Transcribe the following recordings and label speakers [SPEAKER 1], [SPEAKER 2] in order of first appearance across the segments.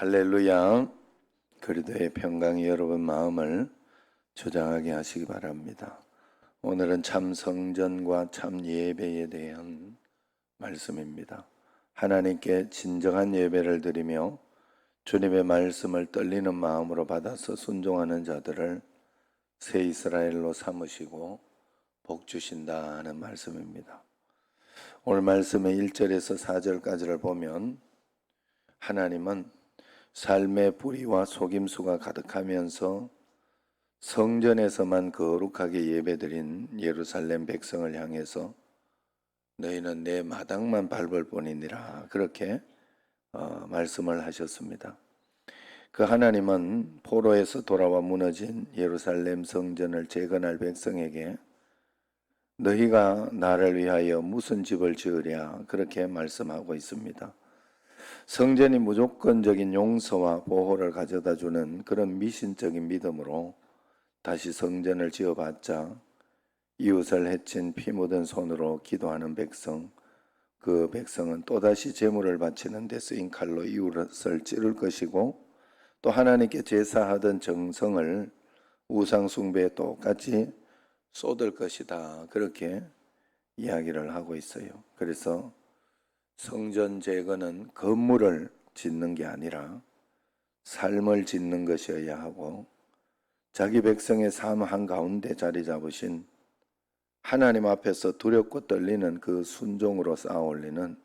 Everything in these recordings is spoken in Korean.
[SPEAKER 1] 할렐루야. 그리스도의 평강이 여러분 마음을 주장하게 하시기 바랍니다. 오늘은 참 성전과 참 예배에 대한 말씀입니다. 하나님께 진정한 예배를 드리며 주님의 말씀을 떨리는 마음으로 받아서 순종하는 자들을 새 이스라엘로 삼으시고 복 주신다는 말씀입니다. 오늘 말씀의 1절에서 4절까지를 보면 하나님은 삶의 불의와 속임수가 가득하면서 성전에서만 거룩하게 예배드린 예루살렘 백성을 향해서 너희는 내 마당만 밟을 뿐이니라 그렇게 말씀을 하셨습니다. 그 하나님은 포로에서 돌아와 무너진 예루살렘 성전을 재건할 백성에게 너희가 나를 위하여 무슨 집을 지으랴 그렇게 말씀하고 있습니다. 성전이 무조건적인 용서와 보호를 가져다 주는 그런 미신적인 믿음으로 다시 성전을 지어봤자 이웃을 해친 피 묻은 손으로 기도하는 백성, 그 백성은 또다시 제물을 바치는 데 쓰인 칼로 이웃을 찌를 것이고 또 하나님께 제사하던 정성을 우상 숭배에 똑같이 쏟을 것이다 그렇게 이야기를 하고 있어요. 그래서 성전 재건은 건물을 짓는 게 아니라 삶을 짓는 것이어야 하고 자기 백성의 삶 한가운데 자리 잡으신 하나님 앞에서 두렵고 떨리는 그 순종으로 쌓아 올리는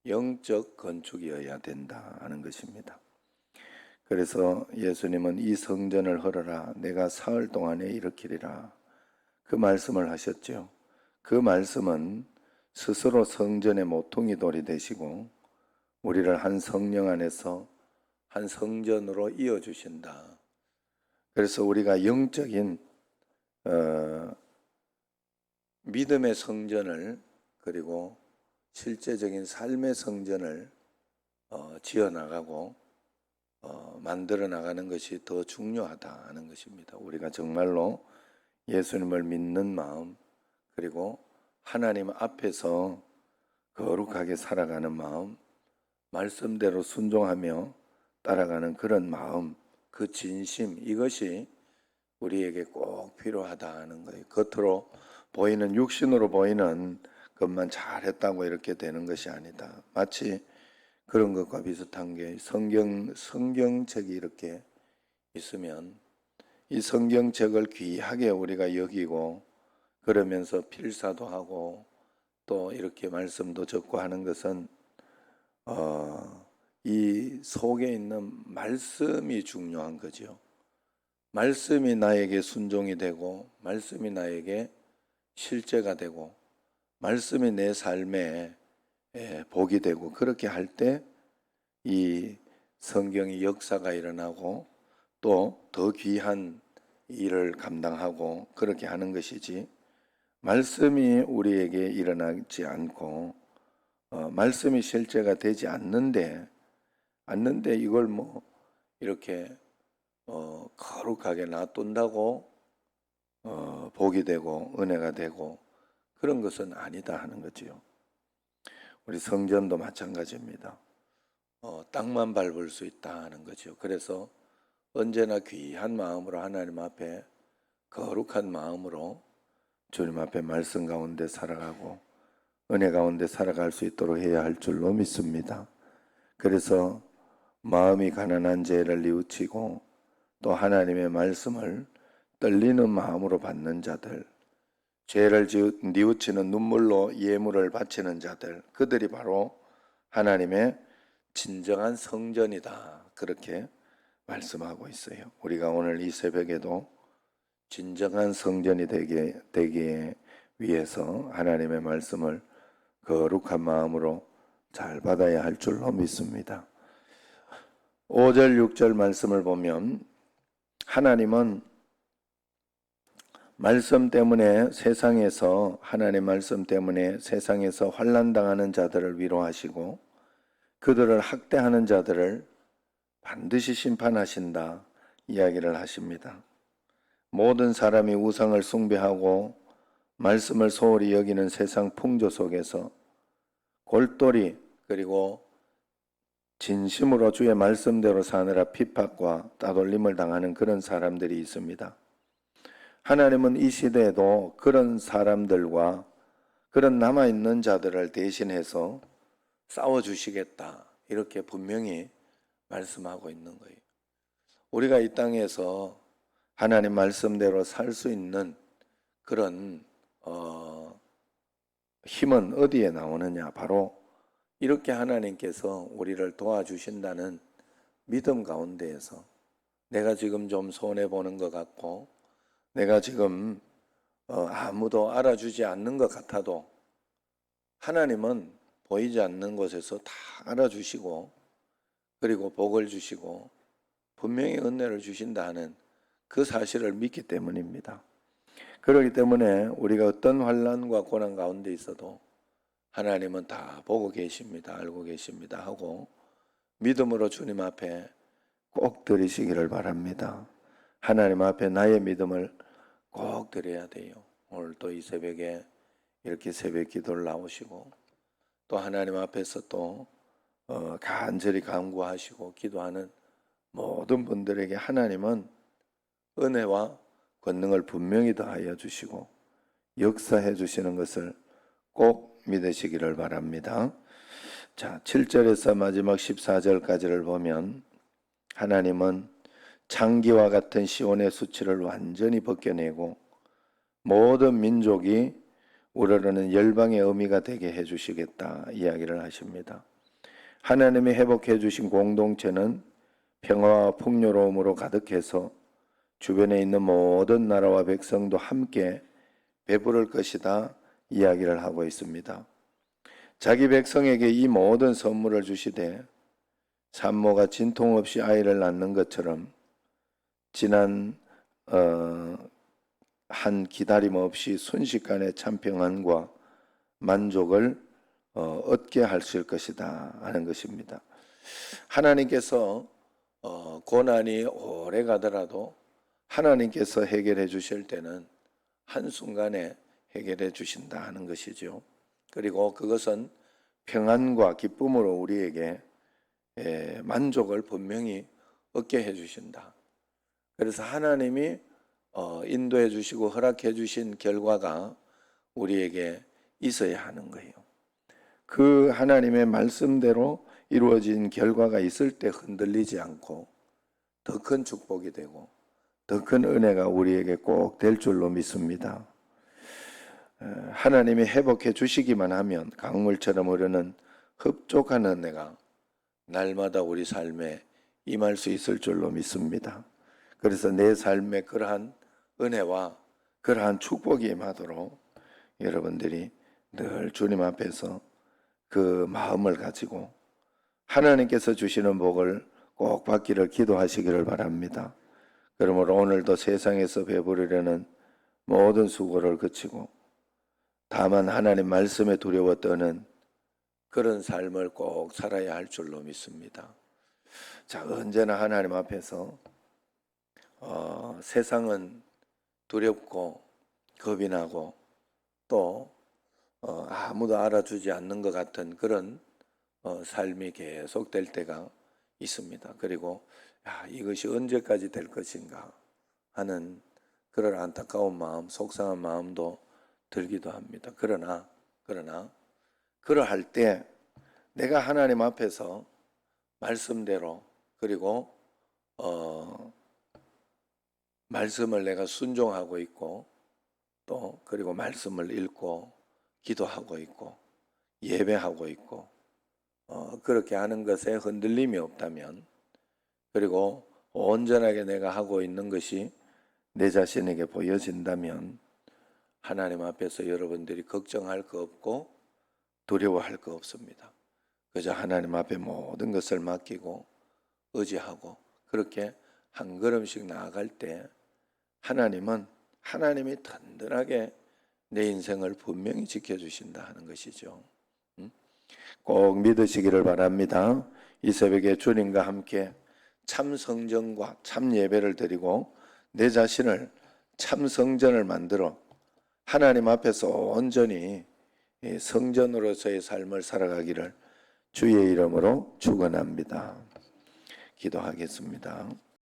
[SPEAKER 1] 영적 건축이어야 된다 하는 것입니다. 그래서 예수님은 이 성전을 헐어라 내가 사흘 동안에 일으키리라 그 말씀을 하셨죠. 그 말씀은 스스로 성전의 모퉁이 돌이 되시고 우리를 한 성령 안에서 한 성전으로 이어주신다. 그래서 우리가 영적인 믿음의 성전을 그리고 실제적인 삶의 성전을 지어나가고 만들어 나가는 것이 더 중요하다 하는 것입니다. 우리가 정말로 예수님을 믿는 마음 그리고 하나님 앞에서 거룩하게 살아가는 마음, 말씀대로 순종하며 따라가는 그런 마음, 그 진심 이것이 우리에게 꼭 필요하다는 거예요. 겉으로 보이는 육신으로 보이는 것만 잘했다고 이렇게 되는 것이 아니다. 마치 그런 것과 비슷한 게 성경책이 이렇게 있으면 이 성경책을 귀하게 우리가 여기고 그러면서 필사도 하고 또 이렇게 말씀도 적고 하는 것은 이 속에 있는 말씀이 중요한 거죠. 말씀이 나에게 순종이 되고 말씀이 나에게 실제가 되고 말씀이 내 삶에 복이 되고 그렇게 할 때 이 성경의 역사가 일어나고 또 더 귀한 일을 감당하고 그렇게 하는 것이지 말씀이 우리에게 일어나지 않고 말씀이 실제가 되지 않는데 이걸 뭐 이렇게 거룩하게 놔둔다고 복이 되고 은혜가 되고 그런 것은 아니다 하는 거지요. 우리 성전도 마찬가지입니다. 땅만 밟을 수 있다 하는 거죠. 그래서 언제나 귀한 마음으로 하나님 앞에 거룩한 마음으로 주님 앞에 말씀 가운데 살아가고 은혜 가운데 살아갈 수 있도록 해야 할 줄로 믿습니다. 그래서 마음이 가난한 죄를 뉘우치고 또 하나님의 말씀을 떨리는 마음으로 받는 자들, 죄를 뉘우치는 눈물로 예물을 바치는 자들, 그들이 바로 하나님의 진정한 성전이다 그렇게 말씀하고 있어요. 우리가 오늘 이 새벽에도 진정한 성전이 되기 위해서 하나님의 말씀을 거룩한 마음으로 잘 받아야 할 줄로 믿습니다. 5절 6절 말씀을 보면 하나님은 말씀 때문에 하나님의 말씀 때문에 세상에서 환난당하는 자들을 위로하시고 그들을 학대하는 자들을 반드시 심판하신다 이야기를 하십니다. 모든 사람이 우상을 숭배하고 말씀을 소홀히 여기는 세상 풍조 속에서 골똘히 그리고 진심으로 주의 말씀대로 사느라 핍박과 따돌림을 당하는 그런 사람들이 있습니다. 하나님은 이 시대에도 그런 사람들과 그런 남아있는 자들을 대신해서 싸워주시겠다, 이렇게 분명히 말씀하고 있는 거예요. 우리가 이 땅에서 하나님 말씀대로 살 수 있는 그런 힘은 어디에 나오느냐? 바로 이렇게 하나님께서 우리를 도와주신다는 믿음 가운데에서, 내가 지금 좀 손해보는 것 같고 내가 지금 아무도 알아주지 않는 것 같아도 하나님은 보이지 않는 곳에서 다 알아주시고, 그리고 복을 주시고 분명히 은혜를 주신다 하는 그 사실을 믿기 때문입니다. 그렇기 때문에 우리가 어떤 환난과 고난 가운데 있어도 하나님은 다 보고 계십니다, 알고 계십니다 하고 믿음으로 주님 앞에 꼭 드리시기를 바랍니다. 하나님 앞에 나의 믿음을 꼭 드려야 돼요. 오늘 또 이 새벽에 이렇게 새벽 기도를 나오시고 또 하나님 앞에서 또 간절히 간구하시고 기도하는 모든 분들에게 하나님은 은혜와 권능을 분명히 더하여 주시고 역사해 주시는 것을 꼭 믿으시기를 바랍니다. 자, 7절에서 마지막 14절까지를 보면 하나님은 창기와 같은 시온의 수치를 완전히 벗겨내고 모든 민족이 우러르는 열방의 의미가 되게 해주시겠다 이야기를 하십니다. 하나님이 회복해 주신 공동체는 평화와 풍요로움으로 가득해서 주변에 있는 모든 나라와 백성도 함께 배부를 것이다 이야기를 하고 있습니다. 자기 백성에게 이 모든 선물을 주시되 산모가 진통 없이 아이를 낳는 것처럼 지난 한 기다림 없이 순식간에 참 평안과 만족을 얻게 하실 것이다 하는 것입니다. 하나님께서 고난이 오래 가더라도 하나님께서 해결해 주실 때는 한순간에 해결해 주신다 하는 것이죠. 그리고 그것은 평안과 기쁨으로 우리에게 만족을 분명히 얻게 해 주신다. 그래서 하나님이 인도해 주시고 허락해 주신 결과가 우리에게 있어야 하는 거예요. 그 하나님의 말씀대로 이루어진 결과가 있을 때 흔들리지 않고 더 큰 축복이 되고 더 큰 은혜가 우리에게 꼭 될 줄로 믿습니다. 하나님이 회복해 주시기만 하면 강물처럼 흐르는 흡족한 은혜가 날마다 우리 삶에 임할 수 있을 줄로 믿습니다. 그래서 내 삶에 그러한 은혜와 그러한 축복이 임하도록 여러분들이 늘 주님 앞에서 그 마음을 가지고 하나님께서 주시는 복을 꼭 받기를 기도하시기를 바랍니다. 그러므로 오늘도 세상에서 배부르려는 모든 수고를 그치고 다만 하나님 말씀에 두려워 떠는 그런 삶을 꼭 살아야 할 줄로 믿습니다. 자, 언제나 하나님 앞에서 세상은 두렵고 겁이 나고 또 아무도 알아주지 않는 것 같은 그런 삶이 계속될 때가 있습니다. 그리고 이것이 언제까지 될 것인가 하는 그런 안타까운 마음, 속상한 마음도 들기도 합니다. 그러나 그러할 때 내가 하나님 앞에서 말씀대로 그리고 말씀을 내가 순종하고 있고 또 그리고 말씀을 읽고 기도하고 있고 예배하고 있고 그렇게 하는 것에 흔들림이 없다면 그리고 온전하게 내가 하고 있는 것이 내 자신에게 보여진다면 하나님 앞에서 여러분들이 걱정할 거 없고 두려워할 거 없습니다. 그저 하나님 앞에 모든 것을 맡기고 의지하고 그렇게 한 걸음씩 나아갈 때 하나님이 든든하게 내 인생을 분명히 지켜주신다 하는 것이죠. 꼭 믿으시기를 바랍니다. 이 새벽에 주님과 함께 참 성전과 참 예배를 드리고 내 자신을 참 성전을 만들어 하나님 앞에서 온전히 성전으로서의 삶을 살아가기를 주의 이름으로 축원합니다. 기도하겠습니다.